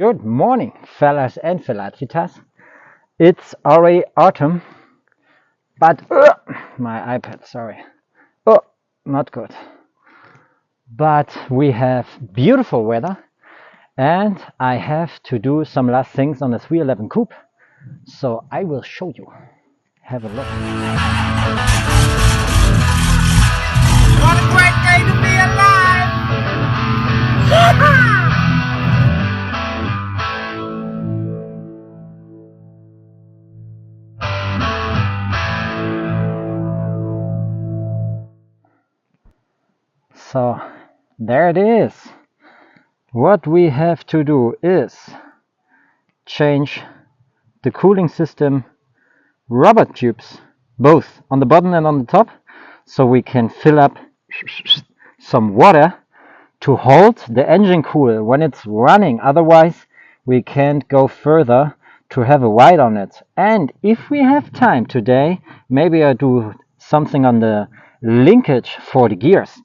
Good morning, fellas and fellatcitas. It's already autumn, but my iPad, sorry. Oh, not good. But we have beautiful weather, and I have to do some last things on the 311 Coupe. So I will show you. Have a look. What a great day to be alive! So there it is. What we have to do is change the cooling system rubber tubes, both on the bottom and on the top, so we can fill up some water to hold the engine cool when it's running. Otherwise we can't go further to have a ride on it. And if we have time today, maybe I do something on the linkage for the gears,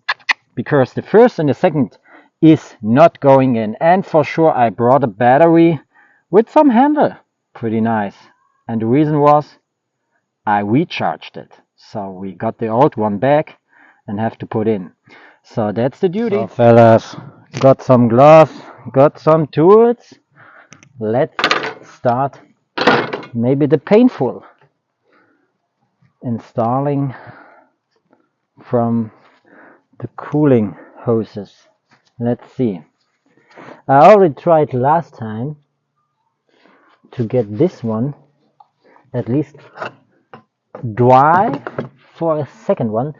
because the first and the second is not going in. And for sure I brought a battery with some handle, pretty nice. And the reason was I recharged it, so we got the old one back and have to put in. So that's the duty. So fellas, got some gloves, got some tools. Let's start maybe the painful installing from the cooling hoses. Let's see. I already tried last time to get this one at least dry for a second one,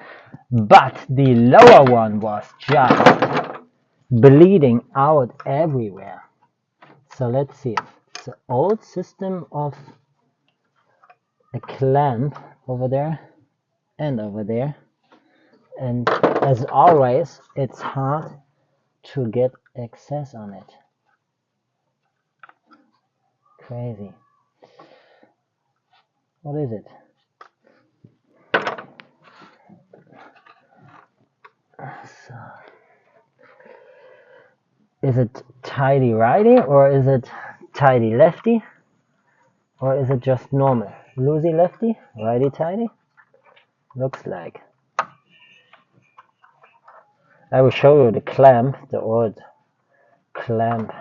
but the lower one was just bleeding out everywhere. So let's see. It's an old system of a clamp over there and over there, and as always it's hard to get access on it. Crazy. What is it? So, is it tidy righty, or is it tidy lefty, or is it just normal loosey lefty, righty tighty? Looks like. I will show you the clamp, the old clamp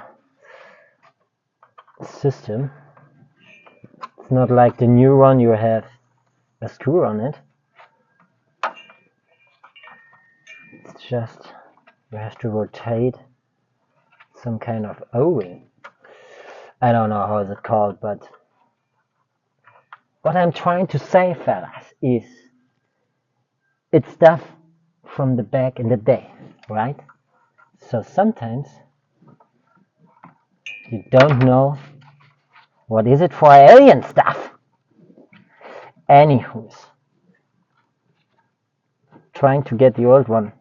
system. It's not like the new one, you have a screw on it. It's just you have to rotate some kind of O-ring. I don't know how it's called, but what I'm trying to say, fellas, is it's stuff from the back in the day, right? So sometimes you don't know what is it for alien stuff. Anywho's trying to get the old one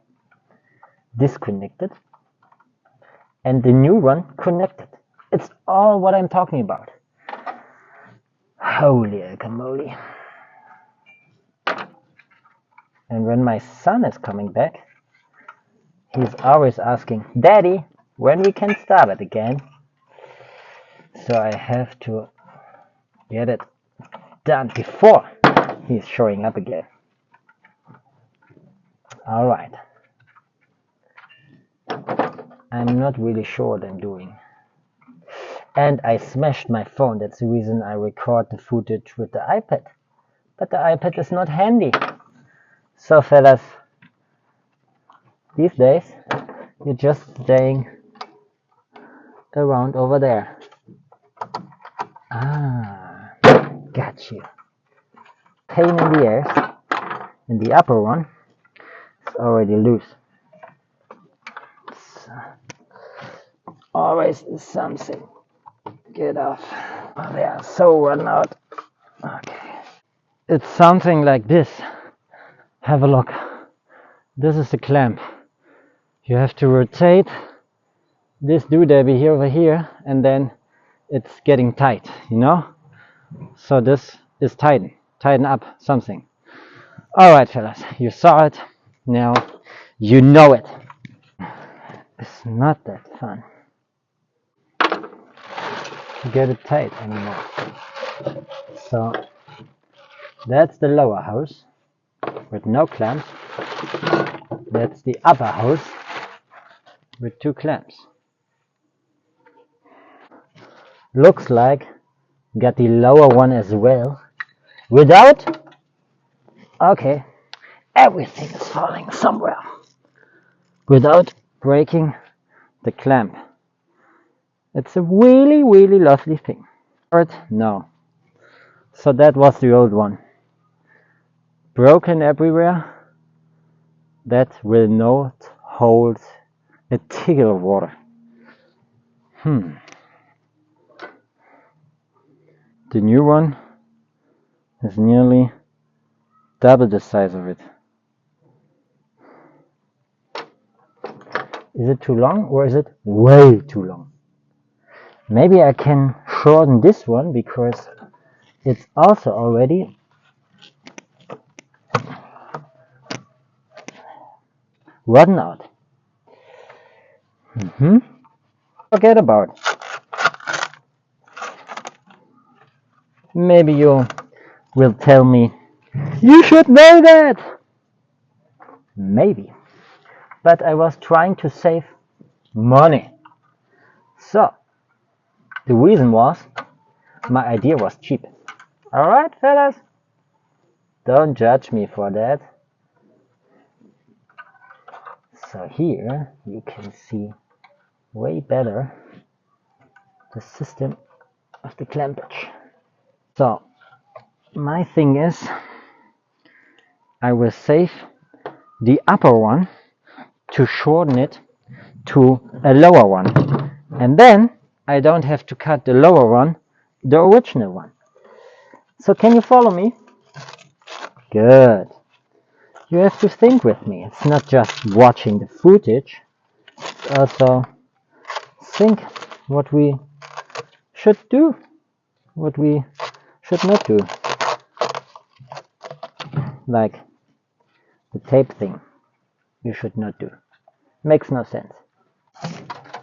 disconnected and the new one connected. It's all what I'm talking about. Holy guacamole. And when my son is coming back, he's always asking, Daddy, when we can start it again. So I have to get it done before he's showing up again. Alright. I'm not really sure what I'm doing. And I smashed my phone. That's the reason I record the footage with the iPad. But the iPad is not handy. So fellas, these days you're just staying around over there. Ah, got you. Pain in the ears. And the upper one is already loose. So, always something. Get off. Oh, they are so run out. Okay. It's something like this. Have a look. This is the clamp. You have to rotate this doodabby here over here, and then it's getting tight, you know? So this is tighten up something. Alright fellas, you saw it, now you know it. It's not that fun. get it tight anymore. So that's the lower hose with no clamps. That's the upper hose with 2 clamps. Looks like got the lower one as well without. Okay, everything is falling somewhere without breaking the clamp. It's a really, really lovely thing. No. So that was the old one. Broken everywhere. That will not hold a tickle of water. The new one is nearly double the size of it. Is it too long or is it way too long? Maybe I can shorten this one because it's also already rotten out. Forget about it. Maybe you will tell me, you should know that! Maybe. But I was trying to save money. So, the reason was, my idea was cheap. Alright, fellas? Don't judge me for that. So here you can see way better the system of the clampage. So my thing is, I will save the upper one to shorten it to a lower one, and then I don't have to cut the lower one, the original one. So can you follow me? Good. You have to think with me. It's not just watching the footage, it's also think what we should do, what we should not do. Like the tape thing, you should not do. Makes no sense.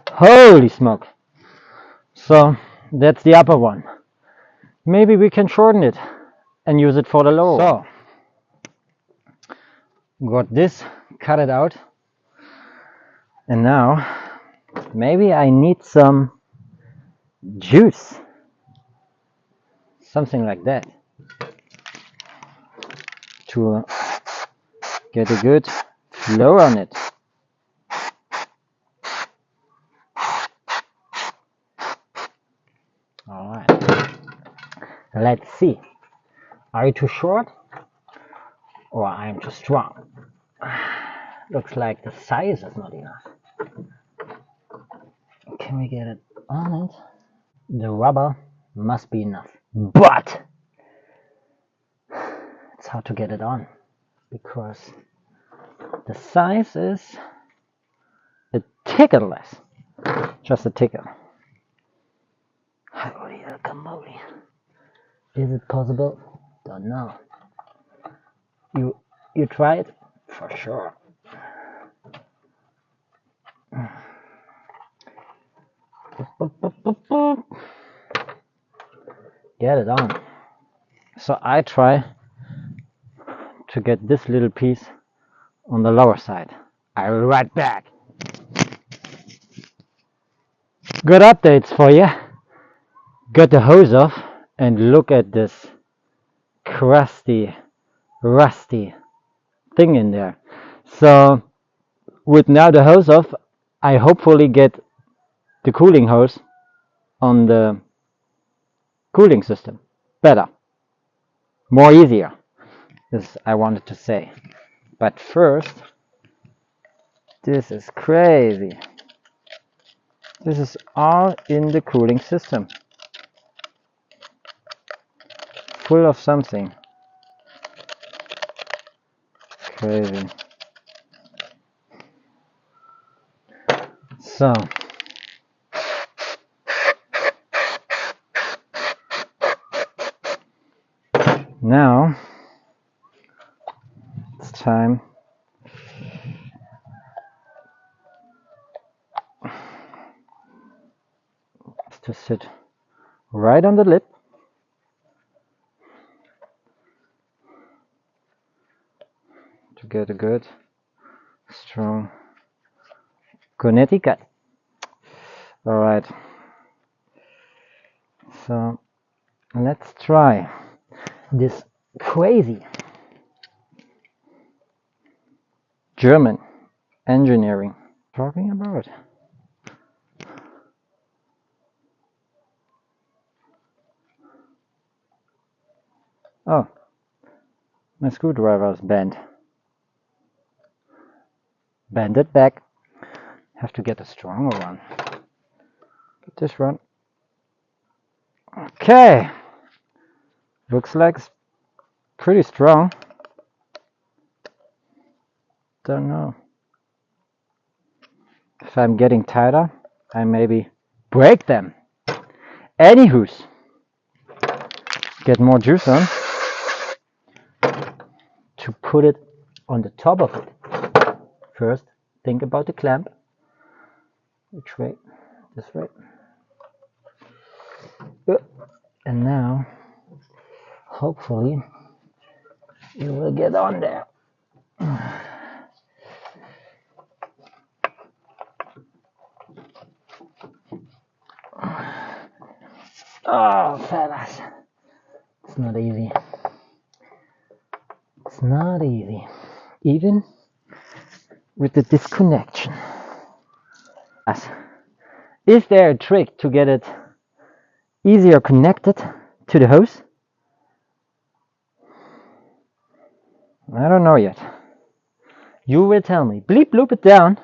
Holy smoke! So that's the upper one. Maybe we can shorten it and use it for the lower one. So got this, cut it out, and now maybe I need some juice, something like that, to get a good flow on it. Alright, let's see. Are you too short or I'm too strong? Looks like the size is not enough. Can we get it on it? The rubber must be enough, but it's hard to get it on because the size is a tickle less, just a tickle. Holy guacamole! Is it possible? Don't know. You try it for sure. Get it on. So I try to get this little piece on the lower side. I'll be right back. Good updates for you. Got the hose off and look at this crusty, rusty thing in there. So with now the hose off, I hopefully get the cooling hose on the cooling system better, more easier, as I wanted to say. But first, this is crazy. This is all in the cooling system, full of something crazy. So now it's time to sit right on the lip. To get a good, strong Connecticut. Alright, so let's try this crazy German engineering. Talking about. Oh, my screwdriver is bent. Bend it back. Have to get a stronger one. Get this one. Okay. Looks like it's pretty strong. Don't know. If I'm getting tighter, I maybe break them. Anywho's, get more juice on to put it on the top of it. First, think about the clamp. Which way? This way. And now, hopefully, you will get on there. Oh, fellas, it's not easy. It's not easy, even with the disconnection. Is there a trick to get it easier connected to the hose? I don't know yet. You will tell me. Bleep bloop it down.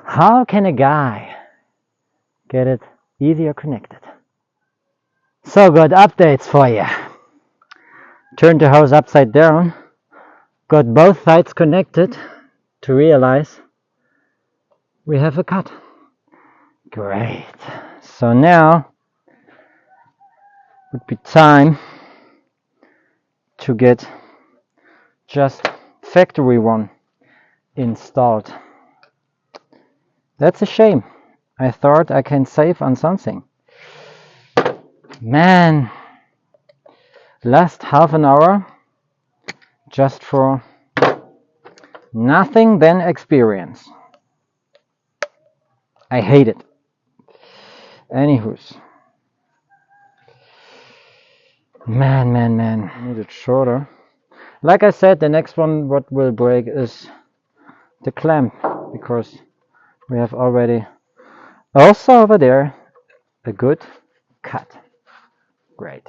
How can a guy get it easier connected? So got updates for you. Turned the hose upside down. Got both sides connected to realize we have a cut. Great. So now would be time to get just factory one installed. That's a shame. I thought I can save on something. Man, last half an hour just for nothing than experience. I hate it. Anywho's. Man. Need it shorter. Like I said, the next one what will break is the clamp, because we have already also over there a good cut. Great.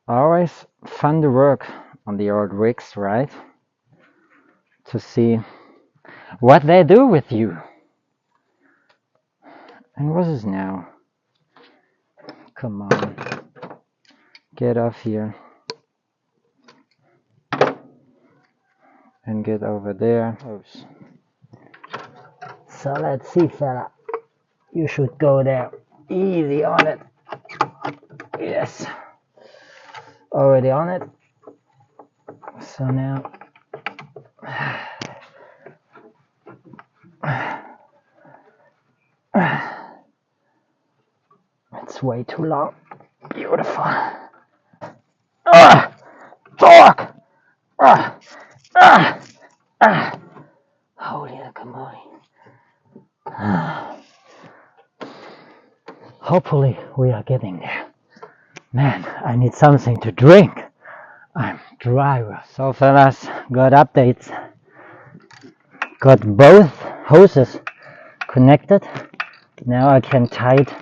Always fun to work on the old rigs, right? To see what they do with you. And what is now? Come on. Get off here. And get over there. Oops. So let's see, fella. You should go there. Easy on it. Yes. Already on it. So now. It's way too long. Beautiful. Talk! Holy guacamole. Hopefully we are getting there. Man, I need something to drink. I'm dry. So fellas, got updates. Got both hoses connected. Now I can tight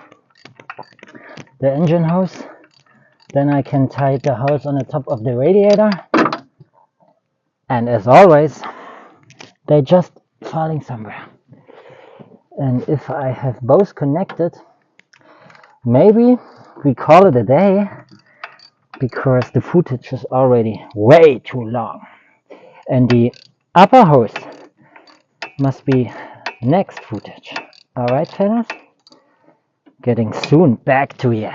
the engine hose. Then I can tight the hose on the top of the radiator. And as always, they're just falling somewhere. And if I have both connected, maybe we call it a day, because the footage is already way too long. And the upper hose must be next footage. Alright, fellas? Getting soon back to you.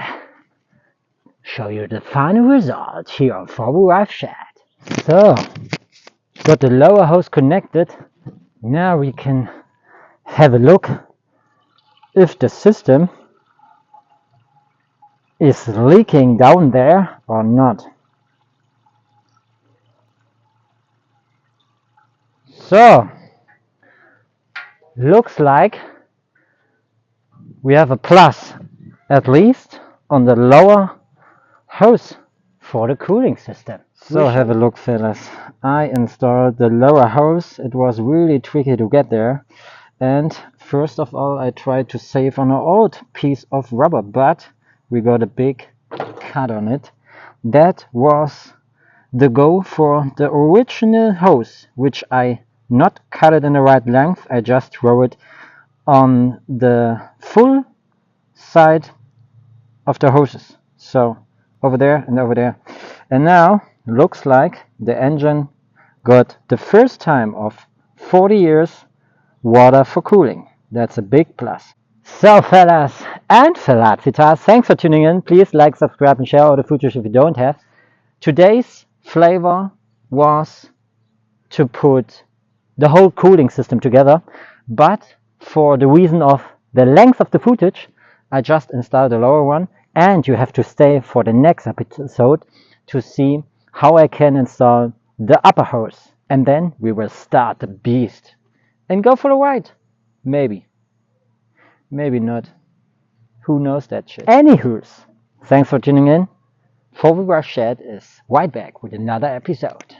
Show you the final result here on Forward Drive Chat. So, got the lower hose connected. Now we can have a look if the system is leaking down there or not. So, looks like we have a plus, at least on the lower hose for the cooling system. So have a look, fellas. I installed the lower hose. It was really tricky to get there. And first of all, I tried to save on an old piece of rubber, but we got a big cut on it. That was the go for the original hose, which I not cut it in the right length. I just throw it on the full side of the hoses. So over there and over there. And now looks like the engine got the first time of 40 years water for cooling. That's a big plus. So fellas and felacitas, thanks for tuning in. Please like, subscribe and share all the features if you don't have. Today's flavor was to put the whole cooling system together, but for the reason of the length of the footage, I just installed the lower one, and you have to stay for the next episode to see how I can install the upper hose. And then we will start the beast and go for a ride. Maybe. Maybe not. Who knows that shit. Anywho's, thanks for tuning in. Before we rush, is right back with another episode.